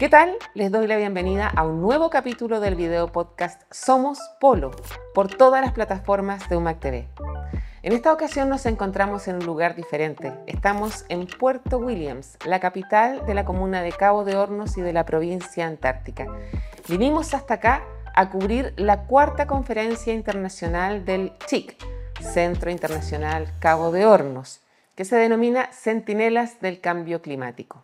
¿Qué tal? Les doy la bienvenida a un nuevo capítulo del video podcast Somos Polo por todas las plataformas de UMAC TV. En esta ocasión nos encontramos en un lugar diferente. Estamos en Puerto Williams, la capital de la comuna de Cabo de Hornos y de la provincia antártica. Vinimos hasta acá a cubrir la cuarta conferencia internacional del CIC, Centro Internacional Cabo de Hornos, que se denomina Centinelas del Cambio Climático.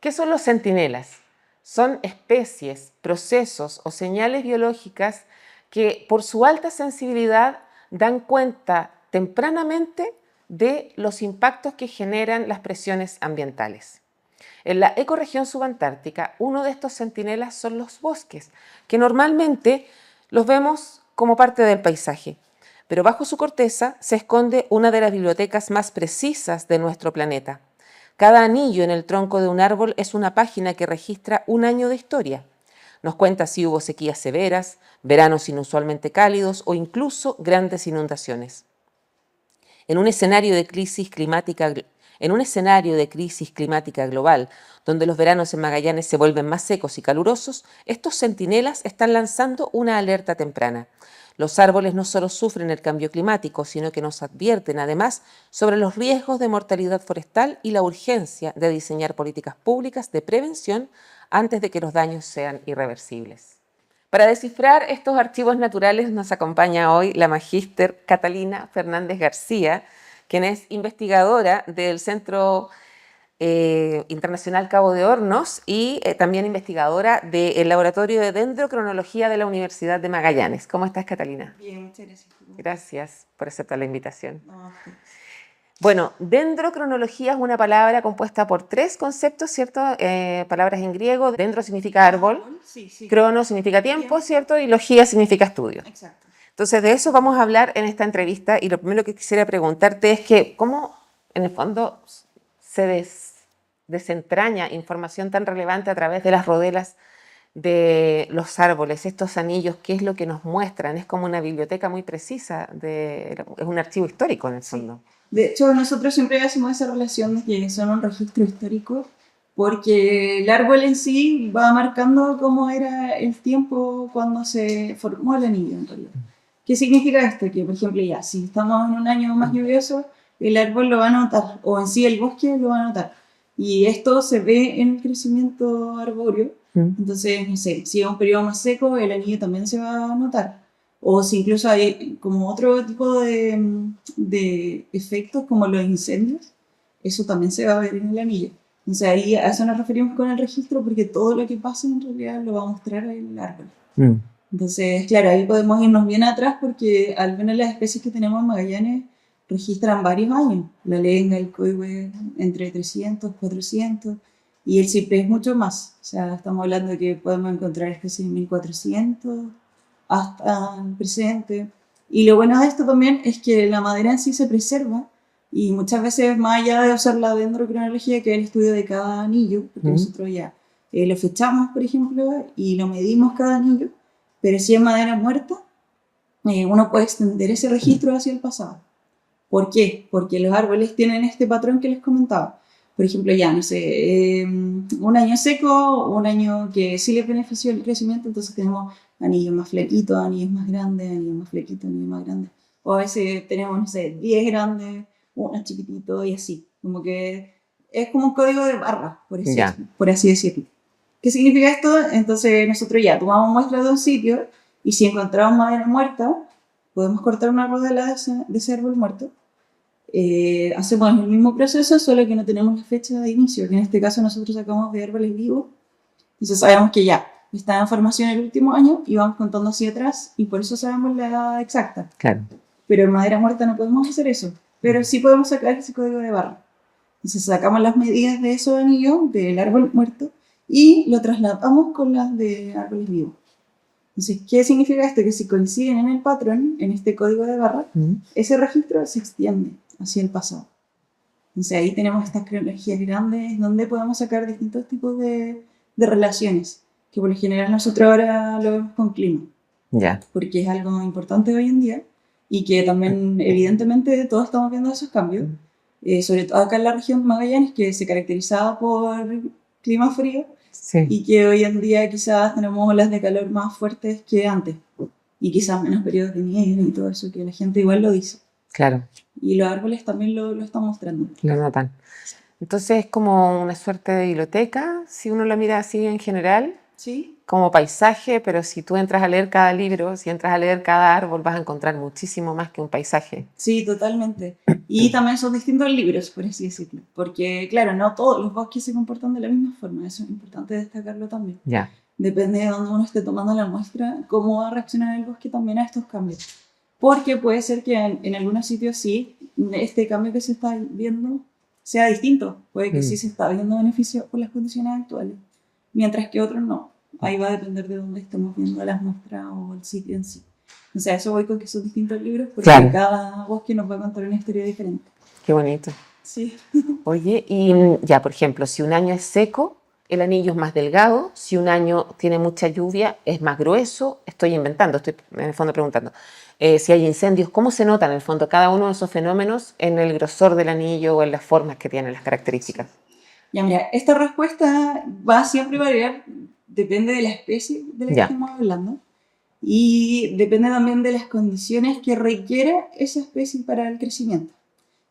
¿Qué son los centinelas? Son especies, procesos o señales biológicas que por su alta sensibilidad dan cuenta tempranamente de los impactos que generan las presiones ambientales. En la ecorregión subantártica, uno de estos centinelas son los bosques, que normalmente los vemos como parte del paisaje, pero bajo su corteza se esconde una de las bibliotecas más precisas de nuestro planeta. Cada anillo en el tronco de un árbol es una página que registra un año de historia. Nos cuenta si hubo sequías severas, veranos inusualmente cálidos o incluso grandes inundaciones. En un escenario de crisis climática global, donde los veranos en Magallanes se vuelven más secos y calurosos, estos centinelas están lanzando una alerta temprana. Los árboles no solo sufren el cambio climático, sino que nos advierten además sobre los riesgos de mortalidad forestal y la urgencia de diseñar políticas públicas de prevención antes de que los daños sean irreversibles. Para descifrar estos archivos naturales nos acompaña hoy la magíster Catalina Fernández García, quien es investigadora del Centro Internacional Cabo de Hornos y también investigadora del Laboratorio de Dendrocronología de la Universidad de Magallanes. ¿Cómo estás, Catalina? Bien, muchas gracias. Gracias por aceptar la invitación. No, Bueno, dendrocronología es una palabra compuesta por tres conceptos, ¿cierto? Palabras en griego. Dendro significa árbol, sí. crono significa tiempo, Tiempo. ¿cierto? Y logía significa estudio. Exacto. Entonces, de eso vamos a hablar en esta entrevista y lo primero que quisiera preguntarte es que cómo, en el fondo, se desentraña información tan relevante a través de las rodelas de los árboles, estos anillos, ¿qué es lo que nos muestran? Es como una biblioteca muy precisa, es un archivo histórico en el fondo. De hecho, nosotros siempre hacemos esa relación de que son un registro histórico porque el árbol en sí va marcando cómo era el tiempo cuando se formó el anillo en realidad. ¿Qué significa esto? Que, por ejemplo, ya, si estamos en un año más lluvioso, el árbol lo va a notar, o en sí el bosque lo va a notar. Y esto se ve en el crecimiento arbóreo. Entonces, no sé, si es un periodo más seco, el anillo también se va a notar. O si incluso hay como otro tipo de efectos, como los incendios, eso también se va a ver en el anillo. Entonces ahí a eso nos referimos con el registro, porque todo lo que pasa en realidad lo va a mostrar el árbol. Entonces, claro, ahí podemos irnos bien atrás porque al menos las especies que tenemos en Magallanes registran varios años. La lenga, el coihue, entre 300, 400, y el ciprés mucho más. O sea, estamos hablando de que podemos encontrar especies en 1400 hasta el presente. Y lo bueno de esto también es que la madera en sí se preserva y muchas veces, más allá de usar la dendrocronología, que es el estudio de cada anillo, porque nosotros ya lo fechamos, por ejemplo, y lo medimos cada anillo, pero si es madera muerta, uno puede extender ese registro hacia el pasado. ¿Por qué? Porque los árboles tienen este patrón que les comentaba. Por ejemplo, ya, no sé, un año seco, un año que sí les benefició el crecimiento, entonces tenemos anillos más flequitos, anillos más grandes, anillos más flequitos, anillos más grandes. O a veces tenemos, no sé, 10 grandes, unos chiquititos y así. Como que es como un código de barra, por así decirlo. ¿Qué significa esto? Entonces nosotros ya tomamos muestras de un sitio y si encontramos madera muerta, podemos cortar una rodela de ese árbol muerto. Hacemos el mismo proceso, solo que no tenemos la fecha de inicio, que en este caso nosotros sacamos de árboles vivos. Entonces sabemos que ya está en formación el último año y vamos contando hacia atrás y por eso sabemos la edad exacta. Claro. Pero en madera muerta no podemos hacer eso, pero sí podemos sacar ese código de barra. Entonces sacamos las medidas de esos anillos del árbol muerto y lo trasladamos con las de árboles vivos. Entonces, ¿qué significa esto? Que si coinciden en el patrón, en este código de barra, ese registro se extiende hacia el pasado. Entonces ahí tenemos estas cronologías grandes donde podemos sacar distintos tipos de relaciones, que por lo general nosotros ahora lo vemos con clima, porque es algo importante hoy en día y que también evidentemente todos estamos viendo esos cambios, sobre todo acá en la región de Magallanes, que se caracterizaba por clima frío, Sí, y que hoy en día quizás tenemos olas de calor más fuertes que antes y quizás menos periodos de nieve y todo eso, que la gente igual lo dice. claro, Y los árboles también lo están mostrando. lo notan. Entonces es como una suerte de biblioteca, si uno lo mira así en general, ¿Sí? como paisaje, pero si tú entras a leer cada libro, si entras a leer cada árbol, vas a encontrar muchísimo más que un paisaje. Sí, totalmente. Y también son distintos libros, por así decirlo. Porque, claro, no todos los bosques se comportan de la misma forma. Eso es importante destacarlo también. Ya, Depende de dónde uno esté tomando la muestra, cómo va a reaccionar el bosque también a estos cambios. Porque puede ser que en algunos sitios sí, este cambio que se está viendo sea distinto. Puede que sí se está viendo beneficio por las condiciones actuales, mientras que otros no. Ahí va a depender de dónde estemos viendo las muestras o el sitio en sí. O sea, eso voy con que son distintos libros porque claro, cada bosque nos va a contar una historia diferente. qué bonito. Sí. Oye, y ya, por ejemplo, si un año es seco, el anillo es más delgado, si un año tiene mucha lluvia, es más grueso. Estoy inventando, estoy en el fondo preguntando. Si hay incendios, ¿cómo se nota en el fondo cada uno de esos fenómenos en el grosor del anillo o en las formas que tiene, las características? Ya, mira, esta respuesta va a siempre variar, depende de la especie de la que Ya, estemos hablando y depende también de las condiciones que requiere esa especie para el crecimiento.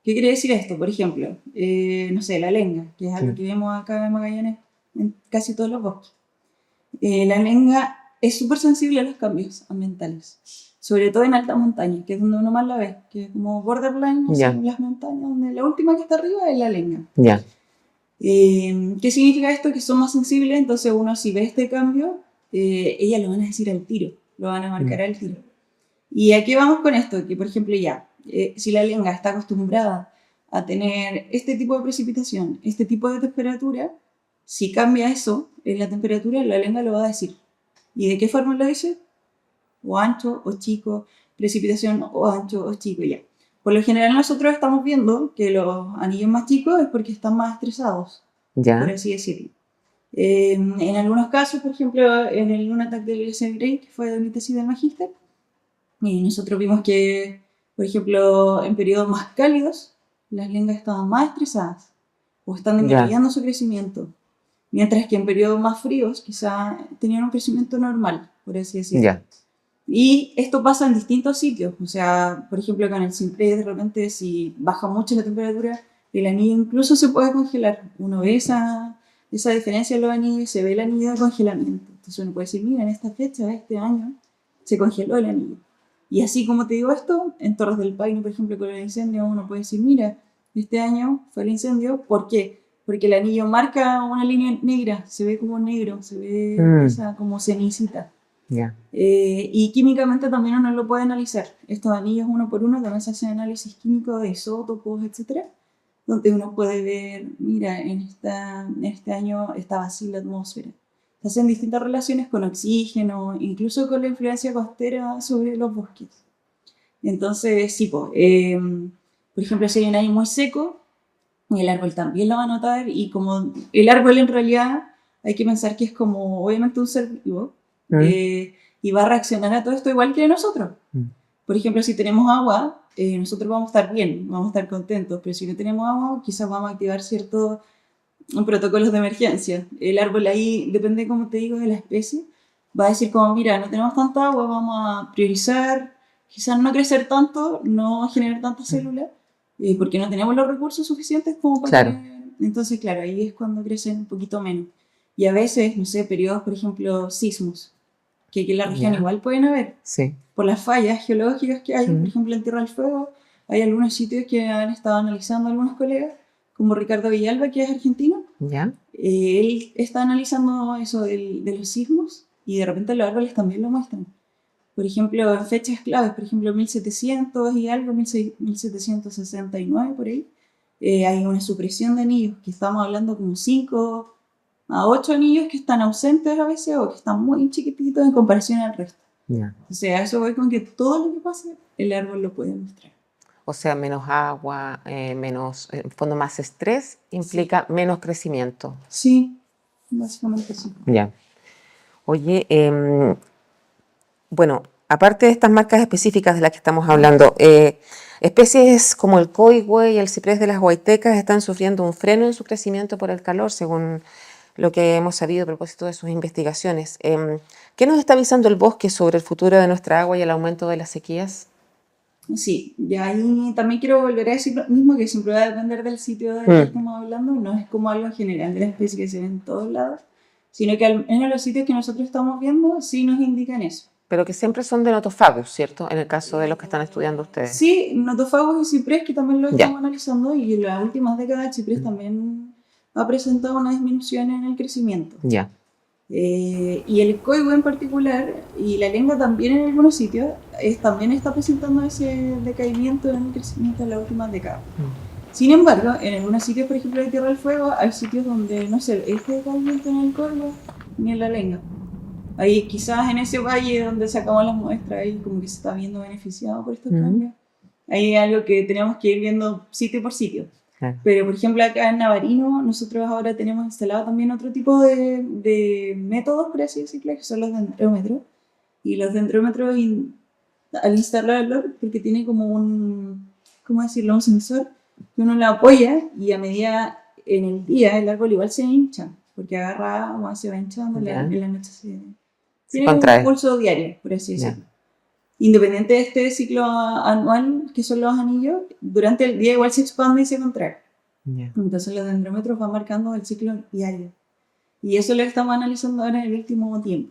¿Qué quiere decir esto? Por ejemplo, no sé, la lenga, que es algo que vemos acá en Magallanes en casi todos los bosques. La lenga es súper sensible a los cambios ambientales, sobre todo en alta montaña, que es donde uno más la ve, que es como borderline, así ya, en las montañas, donde la última que está arriba es la lenga. ya, ¿Qué significa esto? Que son más sensibles, entonces uno si ve este cambio, ellas lo van a decir al tiro, lo van a marcar al tiro. ¿Y a qué vamos con esto? Que por ejemplo ya, si la lenga está acostumbrada a tener este tipo de precipitación, este tipo de temperatura, si cambia eso en la temperatura, la lenga lo va a decir. ¿Y de qué forma lo dice? O ancho o chico, precipitación o ancho o chico, ya. Por lo general nosotros estamos viendo que los anillos más chicos es porque están más estresados, por ya, así decirlo. En algunos casos, por ejemplo, en el Lunatic del Grey, que fue de mi tesis del magíster, nosotros vimos que, por ejemplo, en periodos más cálidos, las lengas estaban más estresadas o están ya, disminuyendo su crecimiento, mientras que en periodos más fríos quizá tenían un crecimiento normal, por así decirlo. ya, Y esto pasa en distintos sitios, o sea, por ejemplo, con el Cypress de repente si baja mucho la temperatura, el anillo incluso se puede congelar. Uno ve esa diferencia en los anillos, se ve el anillo de congelamiento. Entonces uno puede decir, mira, en esta fecha, este año, se congeló el anillo. Y así como te digo esto, en Torres del Paine, por ejemplo, con el incendio, uno puede decir, mira, este año fue el incendio, ¿por qué? Porque el anillo marca una línea negra, se ve como negro, se ve esa como cenicita. ya, Y químicamente también uno lo puede analizar. Estos anillos uno por uno también se hace análisis químico de isótopos, etcétera, donde uno puede ver, mira, en este año estaba así la atmósfera. Se hacen distintas relaciones con oxígeno, incluso con la influencia costera sobre los bosques. Entonces, sí, por ejemplo, si hay un año muy seco, el árbol también lo va a notar y como el árbol en realidad hay que pensar que es como obviamente un ser vivo y va a reaccionar a todo esto igual que nosotros. Por ejemplo, si tenemos agua, nosotros vamos a estar bien, vamos a estar contentos, pero si no tenemos agua, quizás vamos a activar ciertos protocolos de emergencia. El árbol ahí, depende, como te digo, de la especie, va a decir como, mira, no tenemos tanta agua, vamos a priorizar, quizás no crecer tanto, no generar tantas células, porque no tenemos los recursos suficientes como para claro, que... Entonces, claro, ahí es cuando crecen un poquito menos. Y a veces, no sé, periodos, por ejemplo, sismos, que aquí en la región ya, igual pueden haber, sí, por las fallas geológicas que hay, por ejemplo, en Tierra del Fuego, hay algunos sitios que han estado analizando algunos colegas, como Ricardo Villalba, que es argentino. ya, Él está analizando eso de los sismos y de repente los árboles también lo muestran. Por ejemplo, en fechas claves, por ejemplo, 1700 y algo, 1769 por ahí, hay una supresión de anillos, que estamos hablando como 5 a 8 anillos que están ausentes a veces o que están muy chiquititos en comparación al resto. ya. O sea, eso voy con que todo lo que pase, el árbol lo puede mostrar. O sea, menos agua, menos, en el fondo más estrés implica menos crecimiento. Sí, básicamente sí. Ya. Oye, bueno, aparte de estas marcas específicas de las que estamos hablando, especies como el coigüe y el ciprés de las Huaytecas están sufriendo un freno en su crecimiento por el calor, según lo que hemos sabido a propósito de sus investigaciones. ¿Qué nos está avisando el bosque sobre el futuro de nuestra agua y el aumento de las sequías? Sí, y ahí también quiero volver a decir lo mismo, que siempre va a depender del sitio del que estamos hablando, no es como algo general de la especie que se ve en todos lados, sino que al menos los sitios que nosotros estamos viendo sí nos indican eso. Pero que siempre son de notofagos, ¿cierto? En el caso de los que están estudiando ustedes. Sí, notofagos y ciprés, que también lo Ya. estamos analizando, y en las últimas décadas el ciprés también ha presentado una disminución en el crecimiento. Ya. Y el coigüe en particular, y la lengua también en algunos sitios, también está presentando ese decaimiento en el crecimiento en las últimas décadas. Sin embargo, en algunos sitios, por ejemplo, de Tierra del Fuego, hay sitios donde no se ve este decaimiento en el coigüe ni en la lengua. Ahí quizás en ese valle donde sacamos las muestras, ahí como que se está viendo beneficiado por estos cambios. Ahí hay algo que tenemos que ir viendo sitio por sitio. Pero, por ejemplo, acá en Navarino, nosotros ahora tenemos instalado también otro tipo de métodos, por así decirlo, que son los dendrómetros. Y los dendrómetros, al instalarlos, porque tiene como un, ¿cómo decirlo?, un sensor, que uno lo apoya y a medida en el día el árbol igual se hincha, porque agarra agua, se va hinchando, en la noche se... Tiene como un pulso diario, por así decirlo. Independiente de este ciclo anual, que son los anillos, durante el día igual se expande y se contrae. Entonces los dendrómetros van marcando el ciclo diario. Y eso lo estamos analizando ahora en el último tiempo.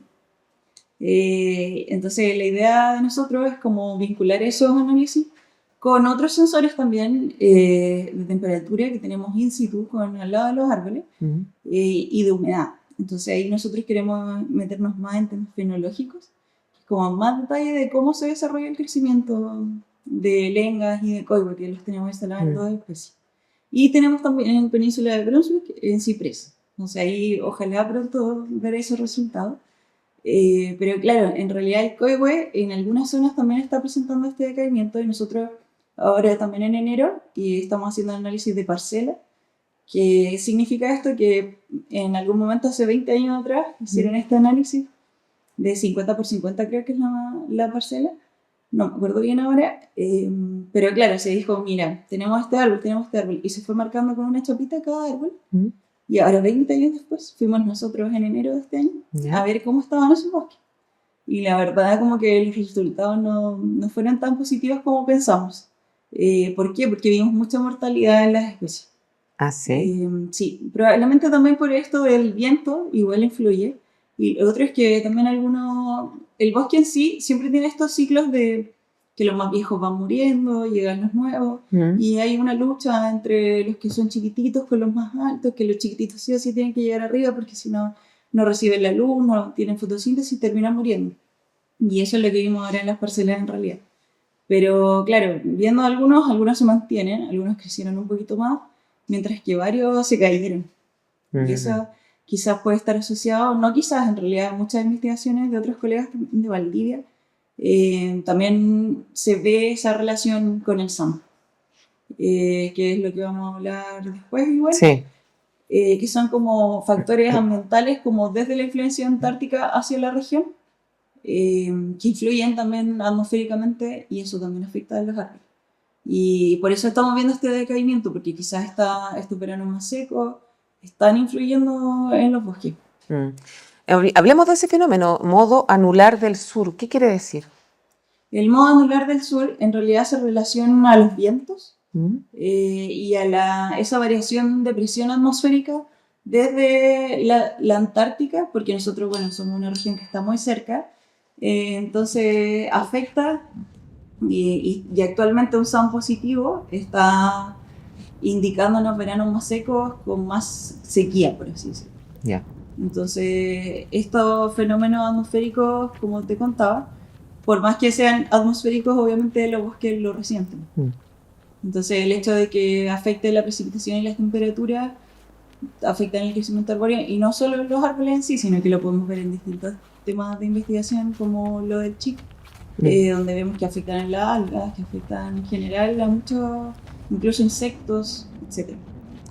Entonces la idea de nosotros es como vincular esos análisis con otros sensores también de temperatura que tenemos in situ al lado de los árboles y de humedad. Entonces ahí nosotros queremos meternos más en temas fenológicos, como más detalle de cómo se desarrolla el crecimiento de lengas y de coigüe, que los tenemos instalados en dos especies. Y tenemos también en la península de Brunswick en ciprés. Entonces ahí ojalá pronto ver esos resultados. Pero claro, en realidad el coigüe en algunas zonas también está presentando este decaimiento, y nosotros ahora también en enero y estamos haciendo análisis de parcela. ¿Qué significa esto? Que en algún momento hace 20 años atrás hicieron este análisis de 50 por 50, creo que es la parcela, no me acuerdo bien ahora, pero claro, se dijo, mira, tenemos este árbol, y se fue marcando con una chapita cada árbol, y ahora 20 años después fuimos nosotros en enero de este año a ver cómo estaban esos bosques, y la verdad como que los resultados no fueron tan positivos como pensamos. ¿Por qué? Porque vimos mucha mortalidad en las especies. ¿Ah, sí? Sí, probablemente también por esto del viento igual influye. Y lo otro es que también el bosque en sí siempre tiene estos ciclos de que los más viejos van muriendo, llegan los nuevos, y hay una lucha entre los que son chiquititos con los más altos, que los chiquititos sí o sí tienen que llegar arriba porque si no, no reciben la luz, no tienen fotosíntesis y terminan muriendo. Y eso es lo que vimos ahora en las parcelas en realidad. Pero claro, viendo algunos se mantienen, algunos crecieron un poquito más, mientras que varios se cayeron. Y eso quizás puede estar asociado, no quizás, en realidad muchas investigaciones de otros colegas de Valdivia también se ve esa relación con el SAM, que es lo que vamos a hablar después igual, que son como factores ambientales como desde la influencia antártica hacia la región, que influyen también atmosféricamente, y eso también afecta a los árboles. Y por eso estamos viendo este decaimiento, porque quizás estos veranos más secos están influyendo en los bosques. Hablemos de ese fenómeno, modo anular del sur. ¿Qué quiere decir? El modo anular del sur en realidad se relaciona a los vientos y a esa variación de presión atmosférica desde la Antártica, porque nosotros, bueno, somos una región que está muy cerca, entonces afecta, y actualmente un SAM positivo está indicando unos veranos más secos con más sequía, por así decirlo. Yeah. Entonces, estos fenómenos atmosféricos, como te contaba, por más que sean atmosféricos, obviamente los bosques lo resienten. Entonces, el hecho de que afecte la precipitación y las temperaturas afectan el crecimiento arbóreo, y no solo los árboles en sí, sino que lo podemos ver en distintos temas de investigación, como lo del chic, donde vemos que afectan a las algas, que afectan en general a muchos, incluso insectos, etc.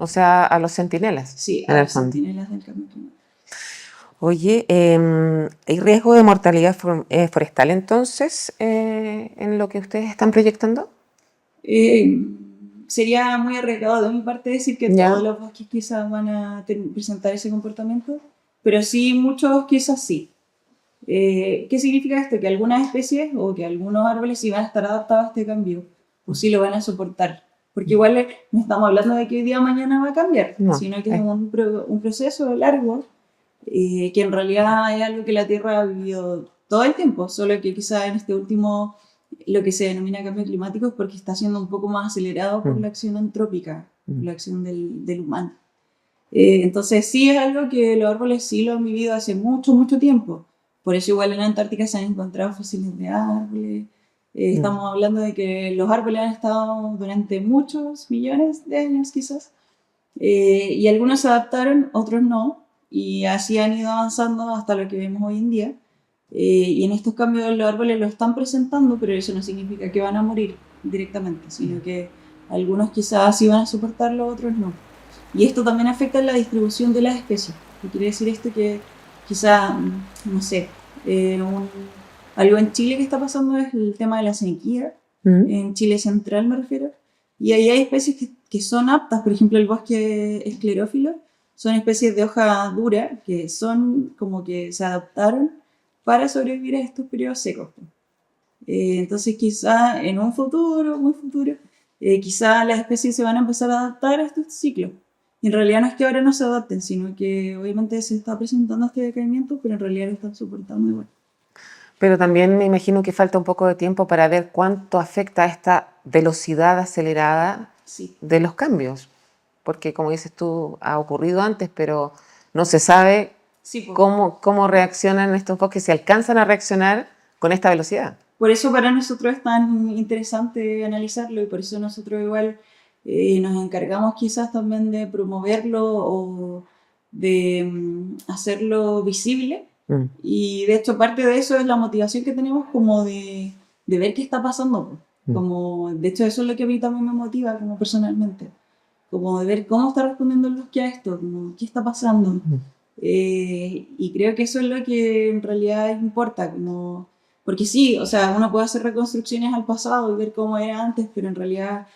O sea, a los centinelas. Sí, a los centinelas del cambio climático. Oye, ¿hay riesgo de mortalidad forestal entonces en lo que ustedes están proyectando? sería muy arriesgado de mi parte decir que Ya. todos los bosques quizás van a presentar ese comportamiento, pero sí, muchos quizás sí. ¿Qué significa esto? Que algunas especies o que algunos árboles sí van a estar adaptados a este cambio, o sí lo van a soportar. Porque igual no estamos hablando de que hoy día o mañana va a cambiar, No. sino que es un proceso largo, que en realidad es algo que la Tierra ha vivido todo el tiempo, solo que quizás en este último, lo que se denomina cambio climático, es porque está siendo un poco más acelerado por la acción antrópica, la acción del humano. Entonces sí es algo que los árboles sí lo han vivido hace mucho, mucho tiempo. Por eso igual en Antártica se han encontrado fósiles de árboles. Estamos hablando de que los árboles han estado durante muchos millones de años quizás. Y algunos se adaptaron, otros no. Y así han ido avanzando hasta lo que vemos hoy en día. Y en estos cambios los árboles lo están presentando, pero eso no significa que van a morir directamente, sino que algunos quizás sí van a soportarlo, otros no. Y esto también afecta la distribución de las especies. ¿Qué quiere decir esto? Que quizá, no sé, algo en Chile que está pasando es el tema de la sequía, en Chile central me refiero, y ahí hay especies que son aptas, por ejemplo el bosque esclerófilo, son especies de hoja dura que son como que se adaptaron para sobrevivir a estos periodos secos. Entonces quizá en un futuro, muy futuro, quizá las especies se van a empezar a adaptar a estos ciclos. Y en realidad no es que ahora no se adapten, sino que obviamente se está presentando este decaimiento, pero en realidad lo están soportando igual. Pero también me imagino que falta un poco de tiempo para ver cuánto afecta esta velocidad acelerada Sí. de los cambios. Porque como dices tú, ha ocurrido antes, pero no se sabe Sí, pues. cómo reaccionan estos bosques, si alcanzan a reaccionar con esta velocidad. Por eso para nosotros es tan interesante analizarlo y por eso nosotros igual nos encargamos quizás también de promoverlo o de hacerlo visible. Y de hecho parte de eso es la motivación que tenemos como de ver qué está pasando. Como, de hecho eso es lo que a mí también me motiva como personalmente. Como de ver cómo está respondiendo el bosque a esto, como, qué está pasando. Y creo que eso es lo que en realidad importa, como, porque sí, o sea, uno puede hacer reconstrucciones al pasado y ver cómo era antes, pero en realidad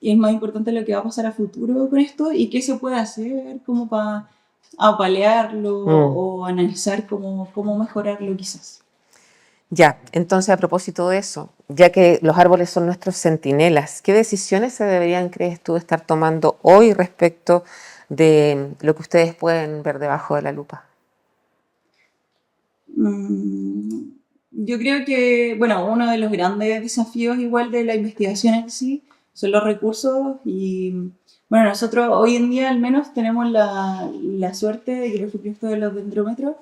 es más importante lo que va a pasar a futuro con esto y qué se puede hacer como para apalearlo o analizar cómo mejorarlo quizás. Ya, entonces a propósito de eso, ya que los árboles son nuestros centinelas, ¿qué decisiones se deberían, crees tú, estar tomando hoy respecto de lo que ustedes pueden ver debajo de la lupa? Yo creo que, bueno, uno de los grandes desafíos igual de la investigación en sí son los recursos y, bueno, nosotros hoy en día al menos tenemos la suerte de que, por ejemplo, esto de los dendrómetros,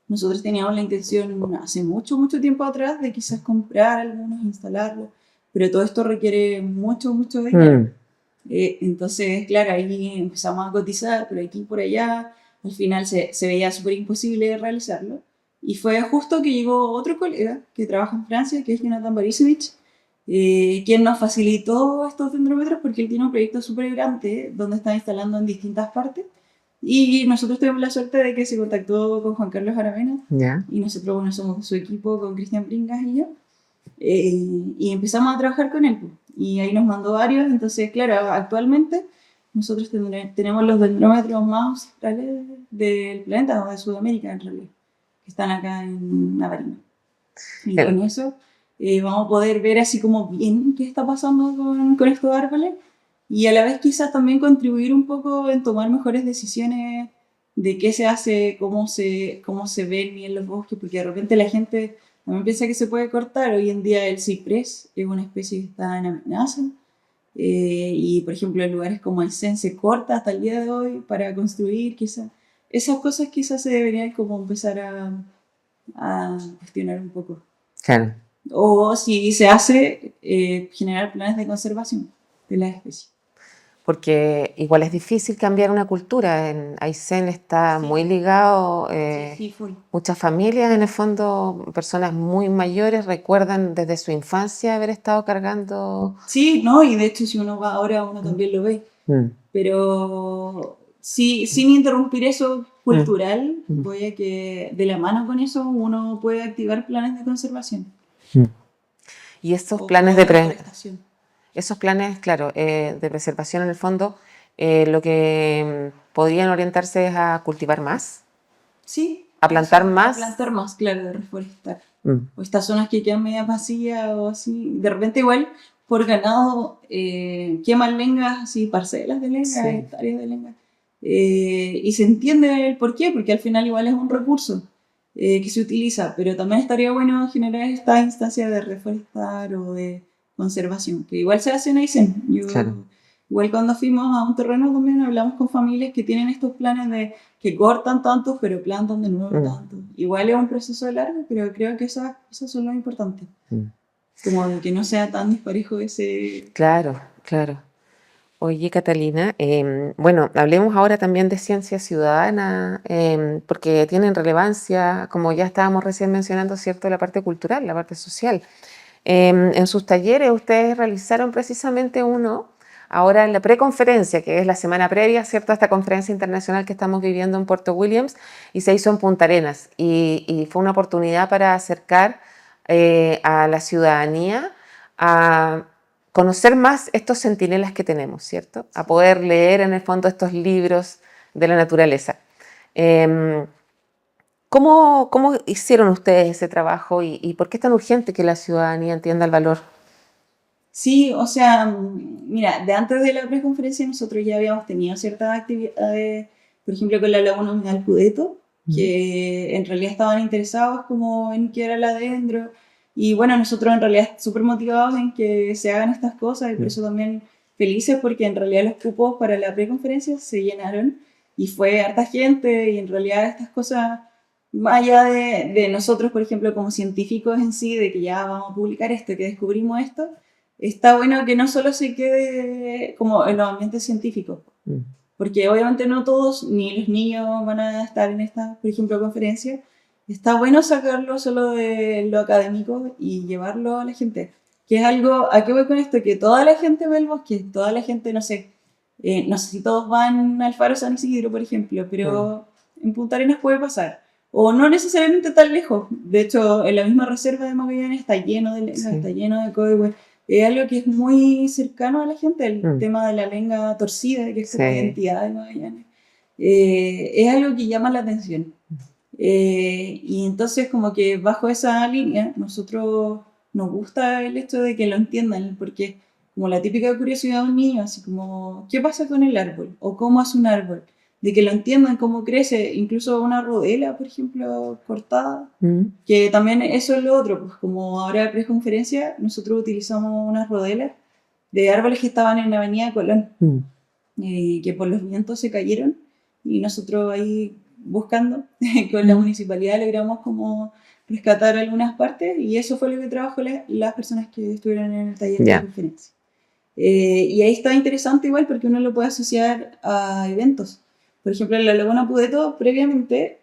nosotros teníamos la intención hace mucho, mucho tiempo atrás de quizás comprar algunos, instalarlos, pero todo esto requiere mucho, mucho dinero. Entonces, claro, ahí empezamos a cotizar por aquí y por allá, al final se veía súper imposible realizarlo. Y fue justo que llegó otro colega que trabaja en Francia, que es Jonathan Borisovich, quien nos facilitó estos dendrómetros porque él tiene un proyecto súper grande donde está instalando en distintas partes. Y nosotros tuvimos la suerte de que se contactó con Juan Carlos Aravena. ¿Ya? Y nosotros, bueno, somos su equipo con Cristian Bringas y yo. Y empezamos a trabajar con él. Y ahí nos mandó varios. Entonces, claro, actualmente nosotros tenemos los dendrómetros más australes del planeta, o de Sudamérica en realidad, que están acá en Navarino. Y con eso vamos a poder ver así como bien qué está pasando con estos árboles y a la vez quizás también contribuir un poco en tomar mejores decisiones de qué se hace, cómo se ven bien los bosques, porque de repente la gente también piensa que se puede cortar. Hoy en día el ciprés es una especie que está en amenaza. Y por ejemplo en lugares como Aysén se corta hasta el día de hoy para construir quizás. Esas cosas quizás se deberían como empezar a cuestionar un poco. Claro. O si se hace, generar planes de conservación de la especie. Porque igual es difícil cambiar una cultura. En Aysén está muy ligado, Sí, full. muchas familias, en el fondo, personas muy mayores recuerdan desde su infancia haber estado cargando. Sí, no, y de hecho si uno va ahora uno también lo ve. Pero sí, sin interrumpir eso cultural, voy a que de la mano con eso uno puede activar planes de conservación. Y estos O planes de reforestación. esos planes, claro, de preservación en el fondo, lo que podrían orientarse es a cultivar más, Sí, a plantar a más. plantar más, claro, de reforestar. Mm, O estas zonas que quedan medias vacías o así. De repente igual por ganado queman lengas, así parcelas de lengas, sí, hectáreas de lengas. Y se entiende el por qué, porque al final igual es un recurso que se utiliza, pero también estaría bueno generar esta instancia de reforestar o de conservación, que igual se hace en Aysén. claro. Igual cuando fuimos a un terreno también hablamos con familias que tienen estos planes de que cortan tantos pero plantan de nuevo Mm, tantos. Igual es un proceso largo, pero creo que esas son lo importante. mm. Como de que no sea tan disparejo ese... Claro, claro. Oye, Catalina, bueno, hablemos ahora también de ciencia ciudadana, porque tienen relevancia, como ya estábamos recién mencionando, ¿cierto?, la parte cultural, la parte social. En sus talleres ustedes realizaron precisamente uno, ahora en la preconferencia, que es la semana previa, ¿cierto?, a esta conferencia internacional que estamos viviendo en Puerto Williams, y se hizo en Punta Arenas, y fue una oportunidad para acercar a la ciudadanía a conocer más estos centinelas que tenemos, ¿cierto? A poder leer en el fondo estos libros de la naturaleza. Em, ¿Cómo hicieron ustedes ese trabajo y por qué es tan urgente que la ciudadanía entienda el valor? Sí, o sea, mira, de antes de la preconferencia nosotros ya habíamos tenido ciertas actividades, por ejemplo, con la Laguna Mineral Pudeto, Mm, que en realidad estaban interesados como en qué era la dendro. Y bueno, nosotros en realidad súper motivados en que se hagan estas cosas y por mm, eso también felices porque en realidad los cupos para la preconferencia se llenaron y fue harta gente y en realidad estas cosas, más allá de nosotros, por ejemplo, como científicos en sí, de que ya vamos a publicar esto, que descubrimos esto, está bueno que no solo se quede como en los ambientes científicos, mm, porque obviamente no todos, ni los niños van a estar en esta, por ejemplo, conferencia. Está bueno sacarlo solo de lo académico y llevarlo a la gente. Que es algo, ¿a qué voy con esto? Que toda la gente ve el bosque, toda la gente, no sé si todos van al Faro San Isidro, por ejemplo, mm, pero en Punta Arenas puede pasar. O no necesariamente tan lejos. De hecho, en la misma reserva de Magallanes está lleno de lengas, está sí, lleno de coihue. Es algo que es muy cercano a la gente, el mm, tema de la lenga torcida, que es como sí, identidad de Magallanes. Es algo que llama la atención. Y entonces como que bajo esa línea nosotros nos gusta el hecho de que lo entiendan, porque como la típica curiosidad de un niño, así como, ¿qué pasa con el árbol? ¿O cómo hace un árbol? De que lo entiendan, cómo crece, incluso una rodela, por ejemplo, cortada, mm, que también eso es lo otro, pues como ahora en preconferencia, nosotros utilizamos unas rodelas de árboles que estaban en la avenida Colón, mm, que por los vientos se cayeron, y nosotros ahí buscando con la mm, municipalidad logramos como rescatar algunas partes, y eso fue lo que trabajó las personas que estuvieron en el taller ya, preconferencia. Y ahí está interesante igual porque uno lo puede asociar a eventos. Por ejemplo, en la Laguna Pudeto, previamente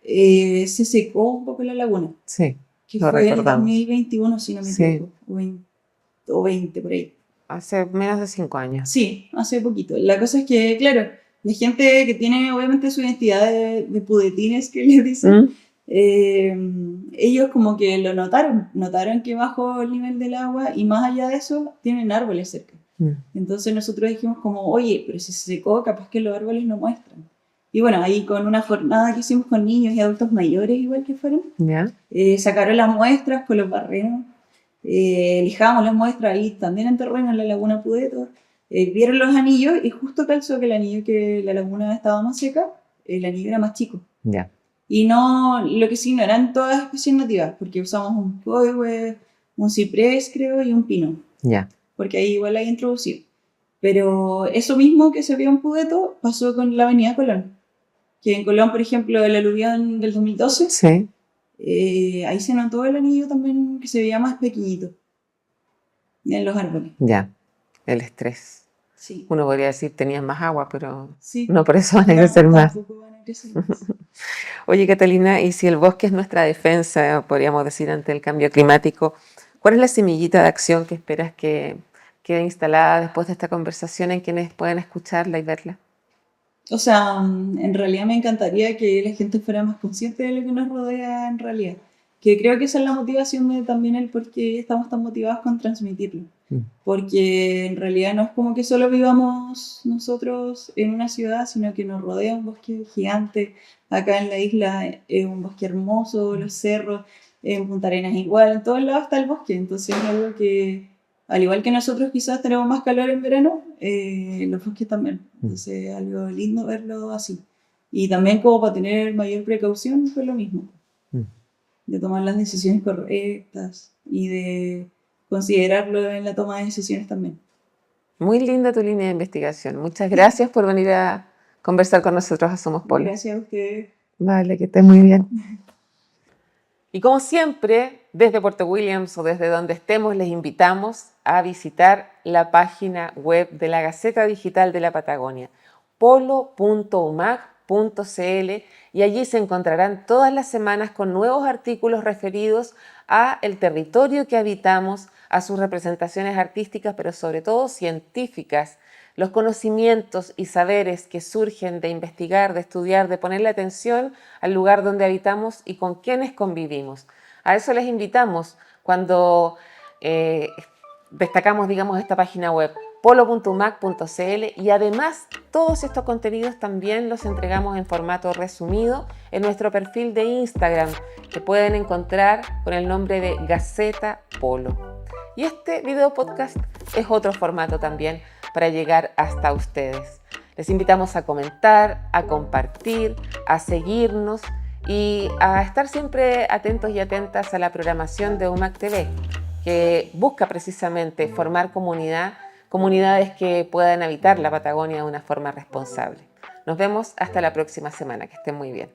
se secó un poco la laguna, sí, que lo fue el recordamos. 2021, si no me Sí, equivoco, o 20 por ahí. hace menos de 5 años. Sí, hace poquito. La cosa es que, claro, la gente que tiene obviamente su identidad de pudetines, que les dicen, Mm, eh, ellos como que lo notaron que bajó el nivel del agua y más allá de eso tienen árboles cerca. mm, Entonces nosotros dijimos como, oye, pero si se secó, capaz que los árboles lo muestran. Y bueno, ahí con una jornada que hicimos con niños y adultos mayores igual que fueron, ya, sacaron las muestras con los barrenos, lijamos las muestras ahí también en terreno en la laguna Pudeto, vieron los anillos y justo calzó que el anillo que la laguna estaba más seca, el anillo era más chico. ya, Y no, lo que sí, no eran todas especies nativas, porque usamos un coihue, un ciprés creo y un pino, ya. porque ahí igual hay introducido. Pero eso mismo que se vio en Pudeto pasó con la avenida Colón, que en Colón, por ejemplo, el aluvión del 2012, Sí, ahí se notó el anillo también que se veía más pequeñito en los árboles. ya. El estrés. Sí, Uno podría decir tenían más agua, pero sí. no por eso van a No, crecer más. tampoco van a crecer más. Oye, Catalina, y si el bosque es nuestra defensa, podríamos decir, ante el cambio climático, ¿cuál es la semillita de acción que esperas que quede instalada después de esta conversación en quienes puedan escucharla y verla? O sea, en realidad me encantaría que la gente fuera más consciente de lo que nos rodea en realidad. Que creo que esa es la motivación de también el por qué estamos tan motivados con transmitirlo. porque en realidad no es como que solo vivamos nosotros en una ciudad, sino que nos rodea un bosque gigante. Acá en la isla es un bosque hermoso, los cerros, en Punta Arenas igual, en todos lados está el bosque, entonces es algo que, al igual que nosotros quizás tenemos más calor en verano, los bosques también, entonces es algo lindo verlo así. Y también como para tener mayor precaución, fue lo mismo, de tomar las decisiones correctas y de considerarlo en la toma de decisiones también. Muy linda tu línea de investigación. Muchas gracias por venir a conversar con nosotros a Somos Polo. Gracias a ustedes. Vale, que estés muy bien. Y como siempre, desde Puerto Williams o desde donde estemos, les invitamos a visitar la página web de la Gaceta Digital de la Patagonia, polo.umag.cl, y allí se encontrarán todas las semanas con nuevos artículos referidos a el territorio que habitamos, a sus representaciones artísticas, pero sobre todo científicas, los conocimientos y saberes que surgen de investigar, de estudiar, de ponerle atención al lugar donde habitamos y con quienes convivimos. A eso les invitamos cuando destacamos, digamos, esta página web, polo.umag.cl, y además todos estos contenidos también los entregamos en formato resumido en nuestro perfil de Instagram, que pueden encontrar con el nombre de Gaceta Polo. Y este video podcast es otro formato también para llegar hasta ustedes. Les invitamos a comentar, a compartir, a seguirnos y a estar siempre atentos y atentas a la programación de UMAG TV, que busca precisamente formar comunidades que puedan habitar la Patagonia de una forma responsable. Nos vemos hasta la próxima semana. Que estén muy bien.